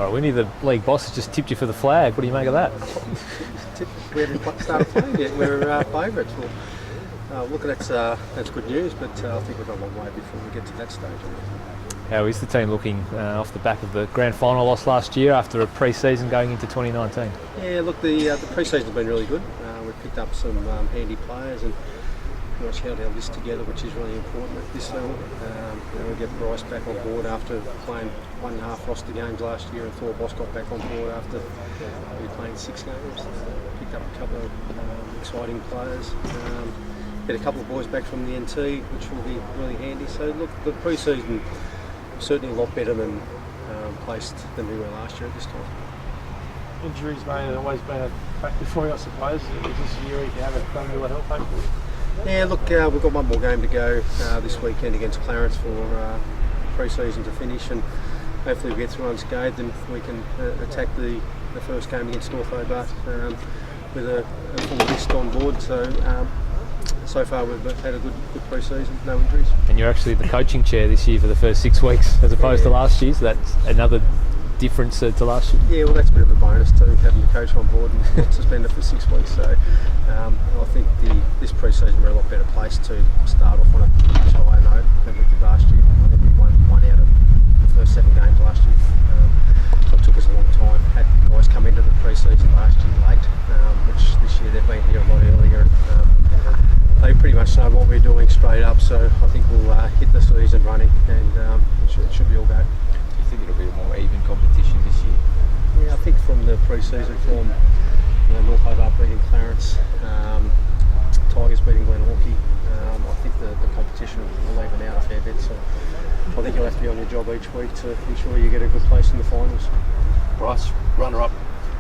All right, we need the league boss has just tipped you for the flag. What do you make of that? We haven't started playing yet. We're favourites. Well, look, that's good news, but I think we've got a long way before we get to that stage. How is the team looking off the back of the grand final loss last year after a pre-season going into 2019? Yeah, look, the pre-season's been really good. We've picked up some handy players and pretty much held our list together, which is really important at this level. We get Bryce back on board after playing 1.5 roster games last year, and Thor Boss got back on board after playing 6 games. Picked up a couple of exciting players. Get a couple of boys back from the NT, which will be really handy. So look, the pre-season certainly a lot better than placed than we were last year at this time. Injuries may have always been a factor for you, I suppose. Is this a year you can have it done with health, hopefully? Yeah, look, we've got one more game to go this weekend against Clarence for pre-season to finish, and hopefully we get through unscathed and we can attack the first game against North Hobart with a full list on board. So far we've had a good pre-season, no injuries. And you're actually the coaching chair this year for the first 6 weeks as opposed to last year, so that's another difference to last year. Yeah, well, that's a bit of a bonus too, having the coach on board and not suspended for 6 weeks. So I think this pre-season we're a lot better placed to start off on a much higher note than we did last year. I think we won 1 out of the first 7 games last year. So it took us a long time. Had guys come into the pre-season last year late, which this year they've been here a lot earlier. They pretty much know what we're doing straight up, so I think we'll hit the season running, and it should be all go. Do you think it'll be a more even competition this year? Yeah, I think from the pre-season form, North Hobart beating Clarence, Tigers beating Glenhawkie, I think the competition will even out a fair bit. So I think you'll have to be on your job each week to ensure you get a good place in the finals. Bryce, runner-up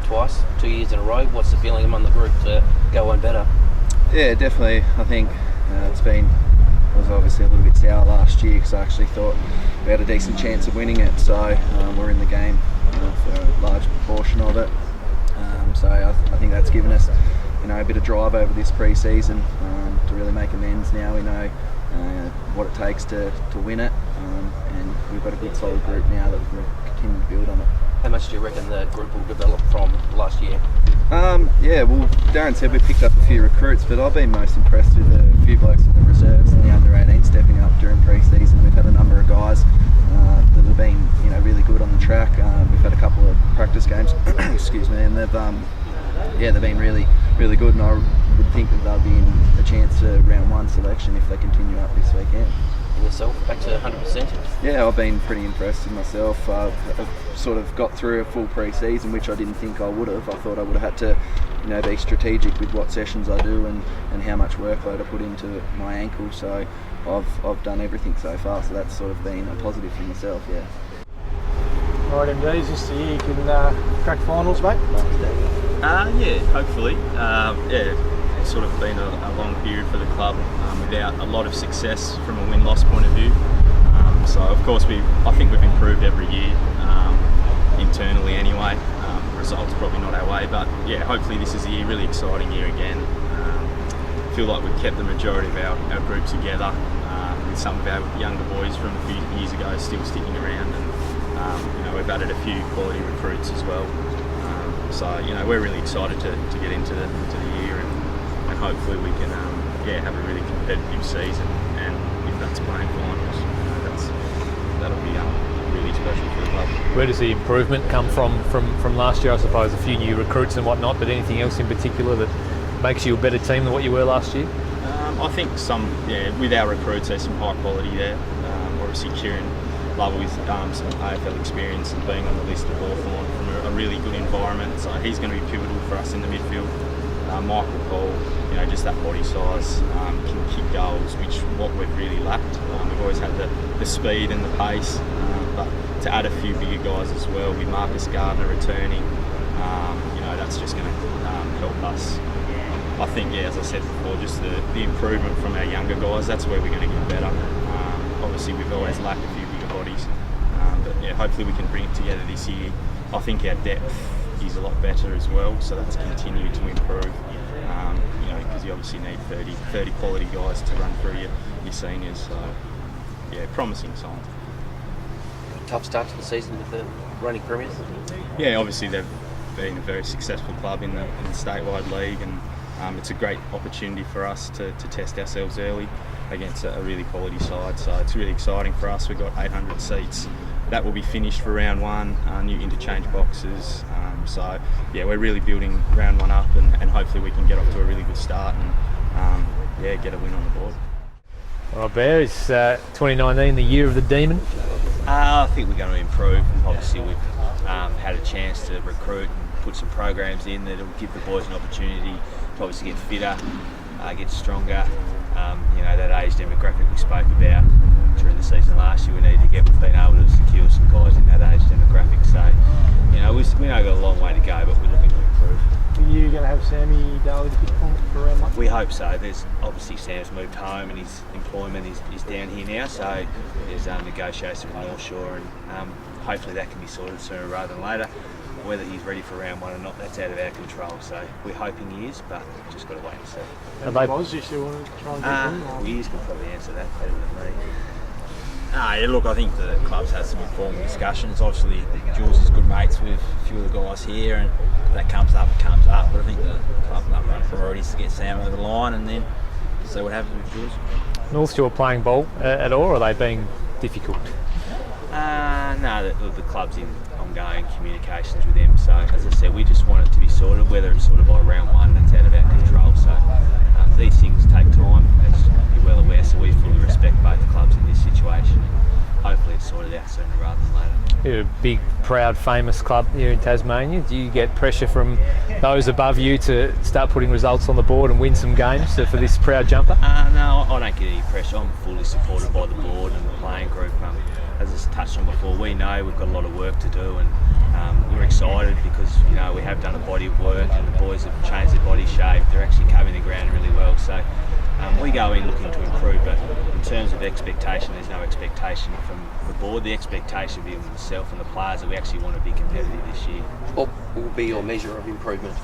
twice, 2 years in a row. What's the feeling among the group to go one better? Yeah, definitely. I think it was obviously a little bit sour last year because I actually thought we had a decent chance of winning it. So we're in the game for a large proportion of it. So I think that's given us, a bit of drive over this pre-season to really make amends. Now we know what it takes to win it, and we've got a good solid group now that we can continue to build on it. How much do you reckon the group will develop from last year? Yeah, well, Darren said we picked up a few recruits, but I've been most impressed with a few blokes in the reserves and the under-18 stepping up during pre-season. We've had a number of guys that have been, really good on the track. We've had a couple of practice games, excuse me, and they've been really, really good. And I would think that they'll be in a chance to round 1 selection if they continue up this weekend. Yourself back to 100%? Yeah, I've been pretty impressed with myself. I've sort of got through a full pre-season, which I didn't think I would have. I thought I would have had to, be strategic with what sessions I do and how much workload I put into my ankle. So I've done everything so far. So that's sort of been a positive for myself. Yeah. All right, MD, is this the year you can crack finals, mate? Yeah, hopefully. It's sort of been a long period for the club without a lot of success from a win-loss point of view. So of course I think we've improved every year internally anyway. Results probably not our way, but yeah, hopefully this is a year, really exciting year again. I feel like we've kept the majority of our group together, with some of our younger boys from a few years ago still sticking around, and we've added a few quality recruits as well. So we're really excited to get into the year, and hopefully we can have a really competitive season, and if that's playing finals, that'll be really special for the club. Where does the improvement come from last year? I suppose a few new recruits and whatnot, but anything else in particular that makes you a better team than what you were last year? I think with our recruits there's some high quality there. Obviously Kieran Lovell with some AFL experience and being on the list of Hawthorn from a really good environment, so he's going to be pivotal for us in the midfield. Michael Paul, just that body size, can kick goals, which what we've really lacked. We've always had the speed and the pace, but to add a few bigger guys as well, with Marcus Gardner returning, that's just going to help us. I think, as I said before, just the improvement from our younger guys, that's where we're going to get better. Obviously we've always lacked a few bigger bodies, but hopefully we can bring it together this year. I think our depth is a lot better as well, so that's continued to improve, because you obviously need 30 quality guys to run through your seniors, so promising signs. tough start to the season with the reigning premiers? Yeah, obviously they've been a very successful club in the statewide league, and it's a great opportunity for us to test ourselves early against a really quality side. So it's really exciting for us. We've got 800 seats. That will be finished for round one, new interchange boxes. So yeah, we're really building round one up, and hopefully we can get off to a really good start and get a win on the board. All right, Bear, it's 2019, the year of the Demon. I think we're going to improve. Obviously, we've had a chance to recruit and put some programs in that will give the boys an opportunity to obviously get fitter, get stronger. That age demographic we spoke about during the season last year, we've been able to secure some guys in that age demographic. So, we know we've got a long way to go, but we're looking to improve. Are you going to have Sammy Daly to pick for round one? We hope so. There's obviously Sam's moved home and his employment is down here now, so there's negotiations with North Shore, and hopefully that can be sorted sooner rather than later. Whether he's ready for round one or not, that's out of our control. So we're hoping he is, but just got to wait and see. And do you still want to try and get him? Well, you can probably answer that better than me. Look, I think the club's had some informal discussions. Obviously, Jules is good mates with a few of the guys here, and if that comes up, it comes up. But I think the club's number one priority is to get Sam over the line and then see what happens with Jules. North Shore playing ball at all, or are they being difficult? No, the club's in ongoing communications with them. So, as I said, we just want it to be sorted. Whether it's sorted by round one, that's out of our control. So, these things take time, as you're well aware. So, we fully respect both clubs in this situation. Hopefully, it's sorted out sooner rather than later. You're a big, proud, famous club here in Tasmania. Do you get pressure from those above you to start putting results on the board and win some games for this proud jumper? No, I don't get any pressure. I'm fully supported by the board and the playing group. As I touched on before, we know we've got a lot of work to do, and we're excited because we have done a body of work and the boys have changed their body shape. They're actually covering the ground really well. So we go in looking to improve, but in terms of expectation, there's no expectation from the board. The expectation will be with myself and the players that we actually want to be competitive this year. What will be your measure of improvement?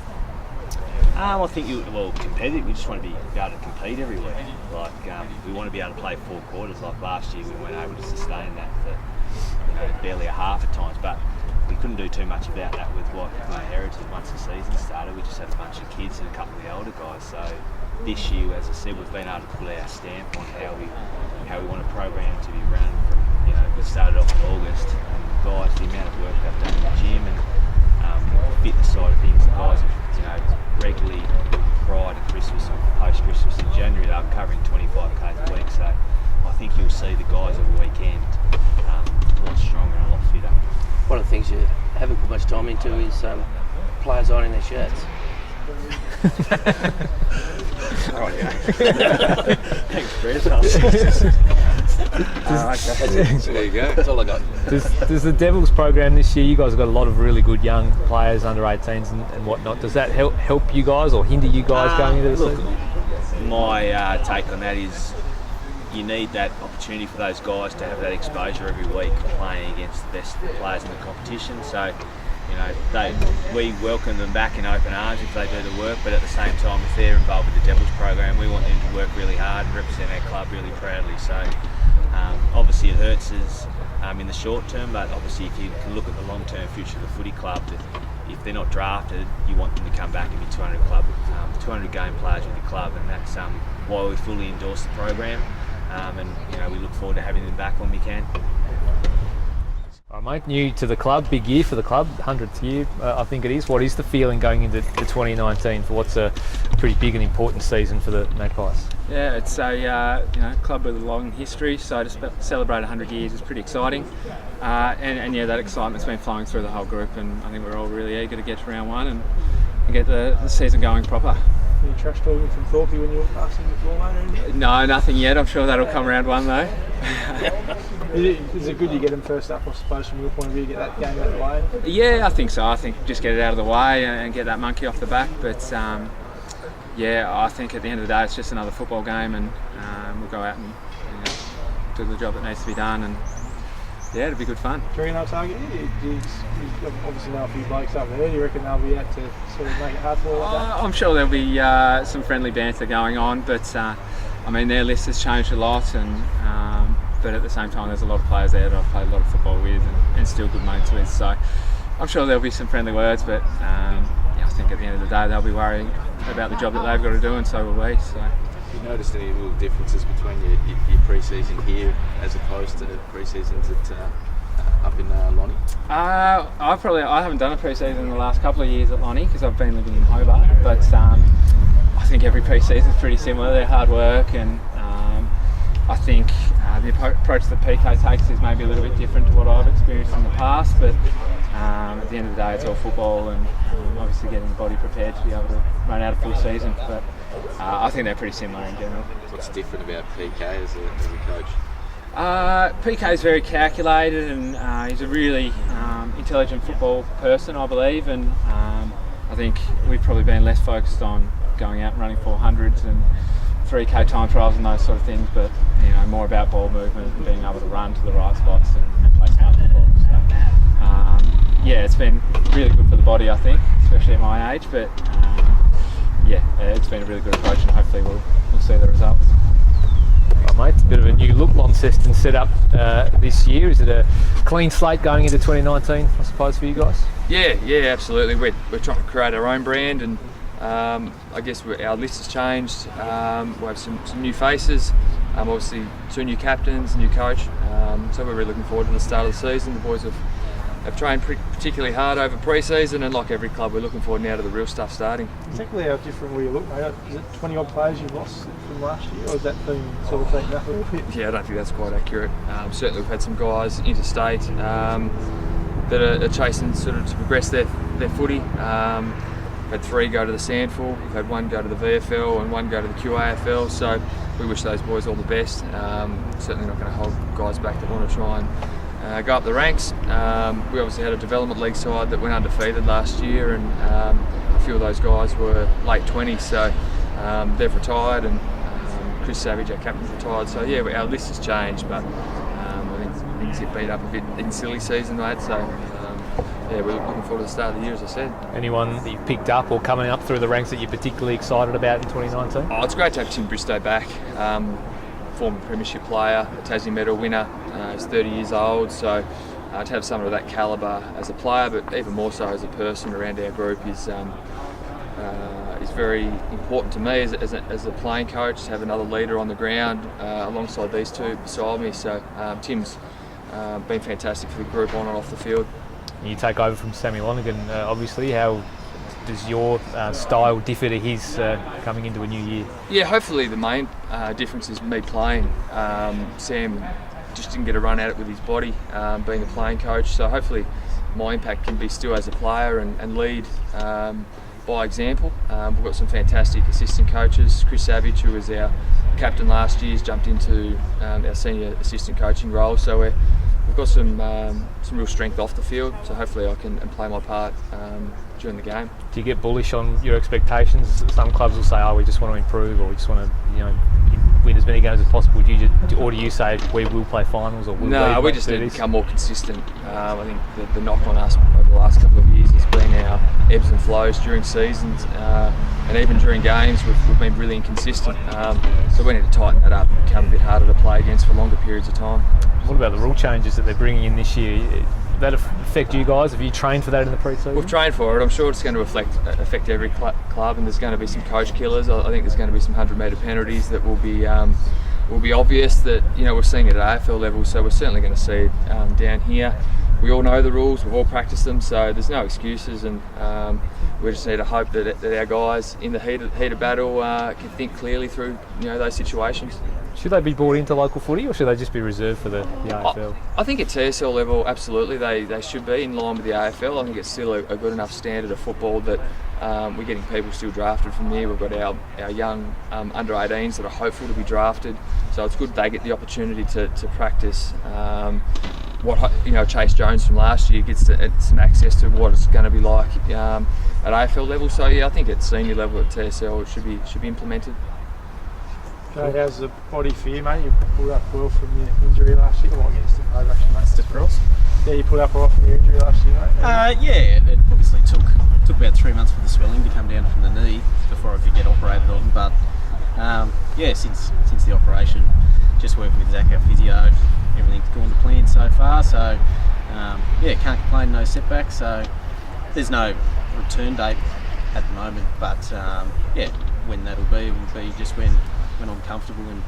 I think competitive. We just want to be able to compete every week. We want to be able to play 4 quarters. Like last year, we weren't able to sustain that for barely a half at times. But we couldn't do too much about that with what my heritage. Once the season started, we just had a bunch of kids and a couple of the older guys. So this year, as I said, we've been able to put our stamp on how we want a program to be run. We started off in August, and guys, the amount of work they've done in the gym and fitness side of things, the guys have regularly prior to Christmas and post-Christmas in January, they were covering 25k a week. So I think you'll see the guys every weekend a lot stronger and a lot fitter. One of the things you haven't put much time into is players ironing their shirts. Oh, yeah. Thanks, Brett. There you go. That's all I got. Does the Devils program this year, you guys have got a lot of really good young players, under 18s and whatnot. Does that help you guys or hinder you guys going into the season? My take on that is you need that opportunity for those guys to have that exposure every week playing against the best players in the competition. So, we welcome them back in open arms if they do the work, but at the same time, if they're involved with the Devils program, we want them to work really hard and represent our club really proudly. So obviously it hurts us in the short term, but obviously if you can look at the long-term future of the footy club, if they're not drafted, you want them to come back and be 200 game players with the club, and that's why we fully endorse the program, and we look forward to having them back when we can. All right, mate, new to the club, big year for the club, 100th year I think it is. What is the feeling going into 2019 for what's a pretty big and important season for the Magpies? Yeah, it's a club with a long history, so to celebrate 100 years is pretty exciting. And that excitement's been flowing through the whole group, and I think we're all really eager to get to round one and get the season going proper. Any trash talking from Thorpe when you walk past him before, mate? No, nothing yet. I'm sure that'll come round one though. Is it good you get him first up, I suppose, from your point of view, get that game out of the way? Yeah, I think so. I think just get it out of the way and get that monkey off the back. But I think at the end of the day, it's just another football game, and we'll go out and do the job that needs to be done. And yeah, it'll be good fun. Do you reckon they'll target you? You obviously know a few blokes up there. Do you reckon they'll be out to sort of make it hard for you like that? I'm sure there'll be some friendly banter going on, but their list has changed a lot, and but at the same time there's a lot of players there that I've played a lot of football with and still good mates with, so I'm sure there'll be some friendly words, but I think at the end of the day they'll be worrying about the job that they've got to do, and so will we. So. Have you noticed any little differences between your pre-season here as opposed to pre-seasons up in Lonnie? I haven't done a pre-season in the last couple of years at Lonnie because I've been living in Hobart, but I think every pre-season is pretty similar. They're hard work, and I think the approach that PK takes is maybe a little bit different to what I've experienced in the past, but at the end of the day it's all football, and obviously getting the body prepared to be able to run out a full season, but I think they're pretty similar in general. What's different about PK as a coach? PK is very calculated, and he's a really intelligent football person, I believe, and I think we've probably been less focused on going out and running 400s and 3K time trials and those sort of things, but more about ball movement and being able to run to the right spots and play smart football. So, it's been really good for the body, I think, especially at my age, but it's been a really good approach, and hopefully we'll see the results. Mate, it's a bit of a new look Launceston set up this year. Is it a clean slate going into 2019, I suppose, for you guys? Yeah, absolutely. We're trying to create our own brand, and I guess our list has changed. We'll have some new faces, obviously 2 new captains, a new coach, so we're really looking forward to the start of the season. The boys have trained particularly hard over pre-season, and like every club we're looking forward now to the real stuff starting. Exactly how different will you look, mate? Is it 20 odd players you've lost from last year, or has that been sort of taken up a little bit? Yeah, I don't think that's quite accurate. Certainly we've had some guys interstate that are chasing sort of to progress their footy. We've had 3 go to the Sandful, we've had 1 go to the VFL and 1 go to the QAFL, so we wish those boys all the best. Certainly not going to hold guys back that want to try and go up the ranks. We obviously had a development league side that went undefeated last year, and a few of those guys were late 20s, so they've retired, and Chris Savage, our captain's retired, so our list has changed, but I think things get beat up a bit in silly season, mate, so we're looking forward to the start of the year, as I said. Anyone that you've picked up or coming up through the ranks that you're particularly excited about in 2019? It's great to have Tim Bristow back. Former premiership player, a Tassie medal winner. He's 30 years old, so to have someone of that calibre as a player, but even more so as a person around our group is very important to me as a playing coach, to have another leader on the ground alongside these 2 beside me. So Tim's been fantastic for the group on and off the field. You take over from Sammy Lonergan, obviously. How does your style differ to his coming into a new year? Yeah, hopefully the main difference is me playing. Sam just didn't get a run at it with his body, being a playing coach, so hopefully my impact can be still as a player and lead by example. We've got some fantastic assistant coaches. Chris Savage, who was our captain last year, has jumped into our senior assistant coaching role, so we've got some real strength off the field, so hopefully I can play my part during the game. Do you get bullish on your expectations? Some clubs will say, we just want to improve, or we just want to win as many games as possible. Or do you say we will play finals, or No, we just need to become more consistent. I think the knock on us over the last couple of years has been our ebbs and flows during seasons, and even during games we've been really inconsistent. So we need to tighten that up and become a bit harder to play against for longer periods of time. What about the rule changes that they're bringing in this year? Does that affect you guys? Have you trained for that in the pre-season? We've trained for it. I'm sure it's going to affect every club, and there's going to be some coach killers. I think there's going to be some 100-metre penalties that will be obvious that we're seeing it at AFL level. So we're certainly going to see it down here. We all know the rules. We've all practiced them, so there's no excuses, and we just need to hope that our guys in the heat of battle can think clearly through those situations. Should they be brought into local footy, or should they just be reserved for the AFL? I think at TSL level, absolutely, they should be in line with the AFL. I think it's still a good enough standard of football that we're getting people still drafted from there. We've got our young under-18s that are hopeful to be drafted, so it's good they get the opportunity to practice. Chase Jones from last year gets some access to what it's going to be like at AFL level. So I think at senior level at TSL it should be implemented. Okay, how's the body for you, mate? You pulled up well from your injury last year. Well, yes, actually, mate. Stiff cross. Yeah, you pulled up well from your injury last year, mate. It obviously took about 3 months for the swelling to come down from the knee before I could get operated on. But since the operation, just working with Zach, our physio, everything's gone to plan so far. So can't complain, no setbacks. So there's no return date at the moment, but when that'll be will be just when I'm comfortable and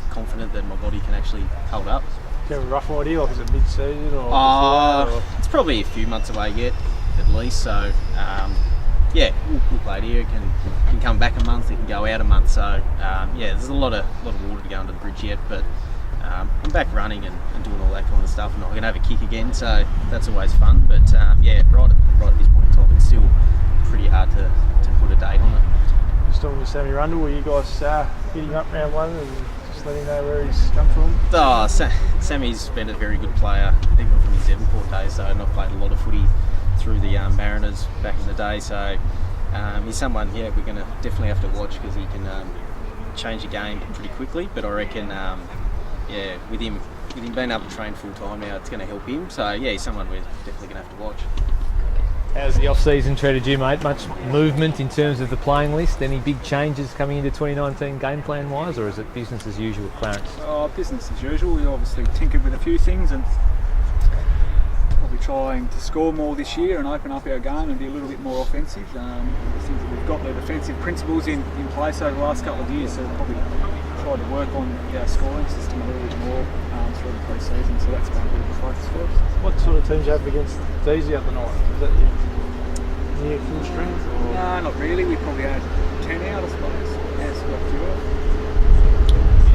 confident that my body can actually hold up. Do you have a rough idea, like is it mid-season or? It's probably a few months away yet, at least. So we'll play it here. It can come back a month, it can go out a month. So there's a lot of water to go under the bridge yet, but I'm back running and doing all that kind of stuff, and I'm going to have a kick again. So that's always fun. But right at this point in time, it's still pretty hard to put a date on it. Just talking to Sammy Rundle, will you guys hit him up round one and just let him know where he's come from? Sammy's been a very good player, even from his Devonport days. So I've played a lot of footy through the Mariners back in the day. So he's someone we're going to definitely have to watch, because he can change the game pretty quickly. But I reckon with him being able to train full time now, it's going to help him. So he's someone we're definitely going to have to watch. How's the off-season treated you, mate? Much movement in terms of the playing list? Any big changes coming into 2019 game plan wise, or is it business as usual at Clarence? Business as usual. We obviously tinkered with a few things and probably trying to score more this year and open up our game and be a little bit more offensive. I think that we've got the defensive principles in place over the last couple of years, so we'll probably try to work on our scoring system a little bit more through the pre-season, so that's been a bit of a focus for us. What sort of teams you have against DZ at the night? Is that near full strength? Or? No, not really. We probably had 10 out, I suppose. Yes, we've got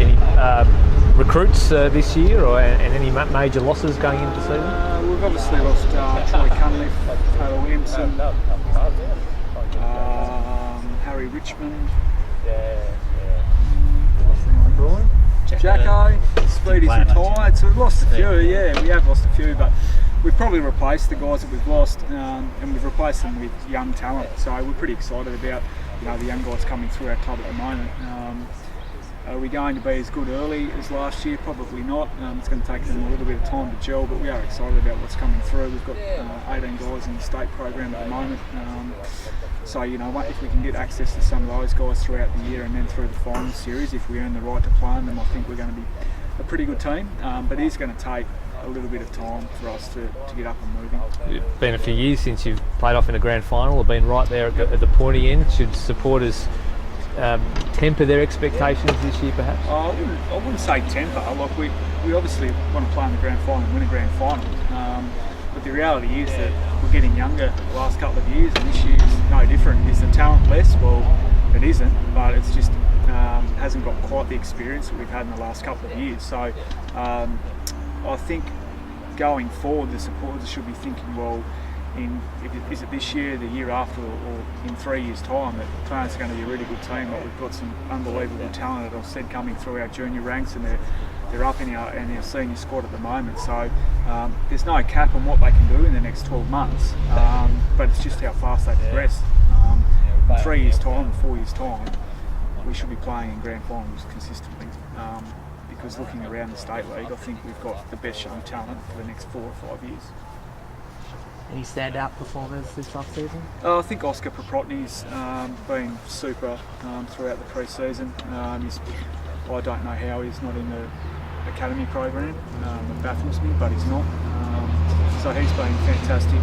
Any recruits this year, and any major losses going into the season? We've obviously lost Troy Cunliffe, Taylor Williamson, Harry Richmond, Jacko, Speedy's retired, so we've lost a few. We have lost a few, but we've probably replaced the guys that we've lost, and we've replaced them with young talent. So we're pretty excited about the young guys coming through our club at the moment. Are we going to be as good early as last year? Probably not. It's going to take them a little bit of time to gel, but we are excited about what's coming through. We've got 18 guys in the state program at the moment. So if we can get access to some of those guys throughout the year and then through the final series, if we earn the right to play them, then I think we're going to be a pretty good team. But it is going to take a little bit of time for us to get up and moving. It's been a few years since you've played off in a grand final, or been right there at the pointy end. Should supporters temper their expectations this year, perhaps? I wouldn't say temper. Look, we obviously want to play in the grand final and win a grand final. But the reality is that we're getting younger the last couple of years, and this year is no different. Is the talent less? Well, it isn't, but it's just hasn't got quite the experience that we've had in the last couple of years. So I think going forward, the supporters should be thinking, well, is it this year, the year after, or in 3 years' time, that Clarence are going to be a really good team. Like, we've got some unbelievable talent, as I've said, coming through our junior ranks, and they're up in our senior squad at the moment. So there's no cap on what they can do in the next 12 months, but it's just how fast they progress. In 3 years' time, 4 years' time, we should be playing in grand finals consistently. Because looking around the state league, I think we've got the best young talent for the next 4 or 5 years. Any standout performers this off-season? I think Oscar Proprotny's been super throughout the pre-season. I don't know how he's not in the academy program. It baffles me, but he's not. So he's been fantastic.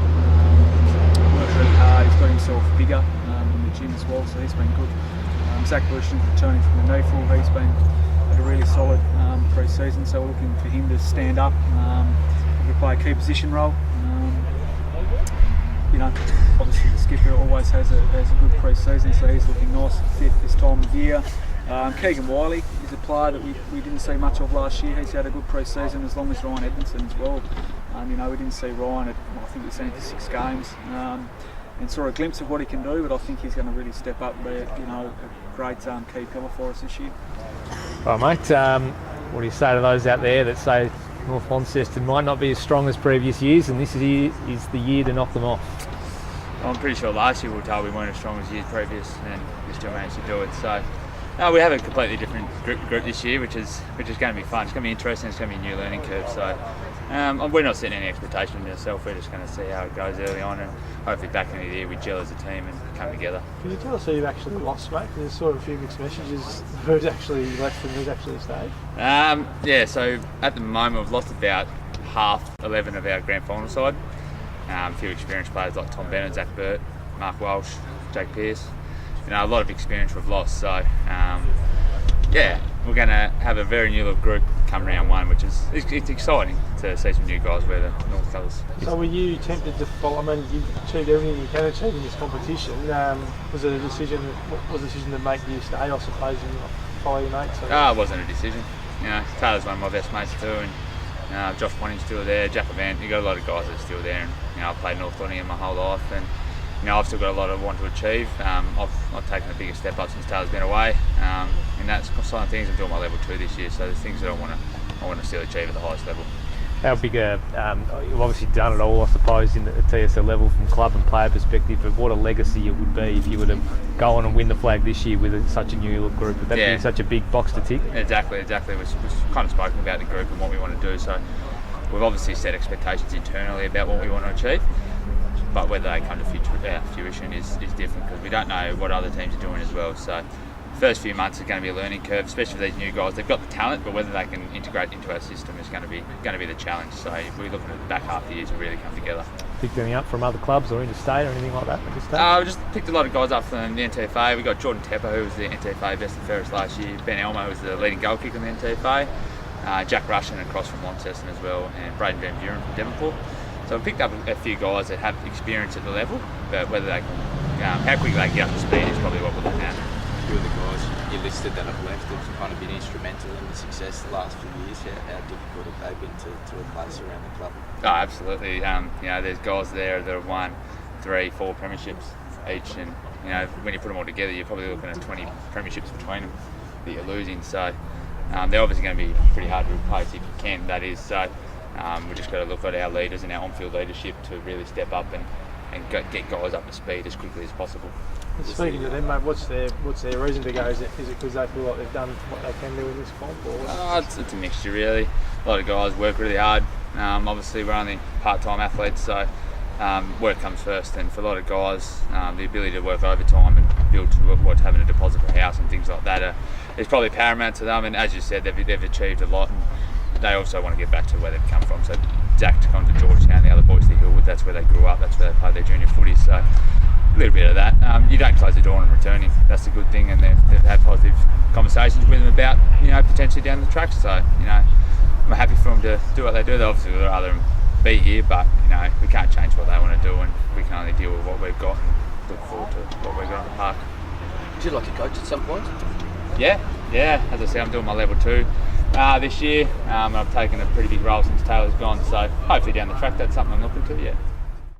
Worked really hard. He's got himself bigger in the gym as well, so he's been good. Zach Bushton's returning from the knee full. He's been at a really solid pre-season, so we're looking for him to stand up. Probably play a key position role. Obviously the skipper always has a good pre-season, so he's looking nice and fit this time of year. Keegan Wiley is a player that we didn't see much of last year. He's had a good pre-season, as long as Ryan Edmondson as well. We didn't see Ryan I think we've seen him for 6 games, and saw a glimpse of what he can do, but I think he's going to really step up and be a great key pillar for us this year. All right, mate, what do you say to those out there that say North Launceston might not be as strong as previous years, and this is the year to knock them off? I'm pretty sure last year we were told we weren't as strong as years previous, and we still managed to do it. So we have a completely different group this year, which is going to be fun. It's going to be interesting. It's going to be a new learning curve. So We're not setting any expectations ourselves. We're just going to see how it goes early on, and hopefully back into the year we gel as a team and come together. Can you tell us who you've actually lost, mate? There's sort of a few mixed messages. Who's actually left and who's actually stayed? Yeah, so at the moment we've lost about half 11 of our grand final side. A few experienced players like Tom Bennett, Zach Burt, Mark Walsh, Jake Pearce. A lot of experience we've lost. So yeah, we're going to have a very new little group come round one, which is it's exciting to see some new guys wear the North colours. So were you tempted to follow? I mean, you've achieved everything you can achieve in this competition. Was it a decision? What was the decision to make you stay, I suppose, and not follow your mates? It wasn't a decision. Taylor's one of my best mates too, and Josh Ponning's still there. Jack Avant, you got a lot of guys that are still there. And I've played North Nottingham my whole life, and I've still got a lot I want to achieve. I've taken a bigger step up since Taylor's been away, and that's some things. I'm doing my level 2 this year, so there's things that I want to still achieve at the highest level. How big you've obviously done it all, I suppose, in the TSL level from club and player perspective, but what a legacy it would be if you were to go on and win the flag this year with such a new group. Would that be such a big box to tick? Exactly. We've kind of spoken about the group and what we want to do, so we've obviously set expectations internally about what we want to achieve. But whether they come to fruition is different, because we don't know what other teams are doing as well. So the first few months are going to be a learning curve, especially for these new guys. They've got the talent, but whether they can integrate into our system is going to be the challenge. So we're looking at the back half of the year to really come together. Picked any up from other clubs or interstate or anything like that at this stage? We just picked a lot of guys up from the NTFA. We got Jordan Tepper, who was the NTFA best and fairest last year. Ben Elmer, who was the leading goal kicker in the NTFA. Jack Russian across from Launceston as well, and Braden Van Buren from Devonport. So we picked up a few guys that have experience at the level, but whether they can, how quickly they get up to speed is probably what we're looking at. A few of the guys you listed that have left have kind of been instrumental in the success the last few years. How difficult have they been to replace around the club? Oh, absolutely. There's guys there that have won 3, 4 premierships each, and when you put them all together, you're probably looking at 20 premierships between them that you're losing. So they're obviously going to be pretty hard to replace if you can. That is so. We've just got to look at our leaders and our on-field leadership to really step up and get guys up to speed as quickly as possible. And speaking to them, mate, what's their reason to go? Is it because they feel like they've done what they can do in this comp? It's a mixture, really. A lot of guys work really hard. Obviously, we're only part-time athletes, so work comes first. And for a lot of guys, the ability to work overtime and build towards having a deposit for a house and things like that is probably paramount to them. And as you said, they've achieved a lot. And they also want to get back to where they've come from. So Zach's gone to Georgetown, the other boys to Hillwood. That's where they grew up. That's where they played their junior footy. So a little bit of that. You don't close the door on them returning. That's a good thing, and they've had positive conversations with them about potentially down the track. So I'm happy for them to do what they do. They obviously would rather be here, but we can't change what they want to do, and we can only deal with what we've got and look forward to what we've got on the park. Would you like to coach at some point? Yeah. As I said, I'm doing my level 2 this year. I've taken a pretty big role since Taylor's gone, so hopefully down the track that's something I'm looking to. Yeah.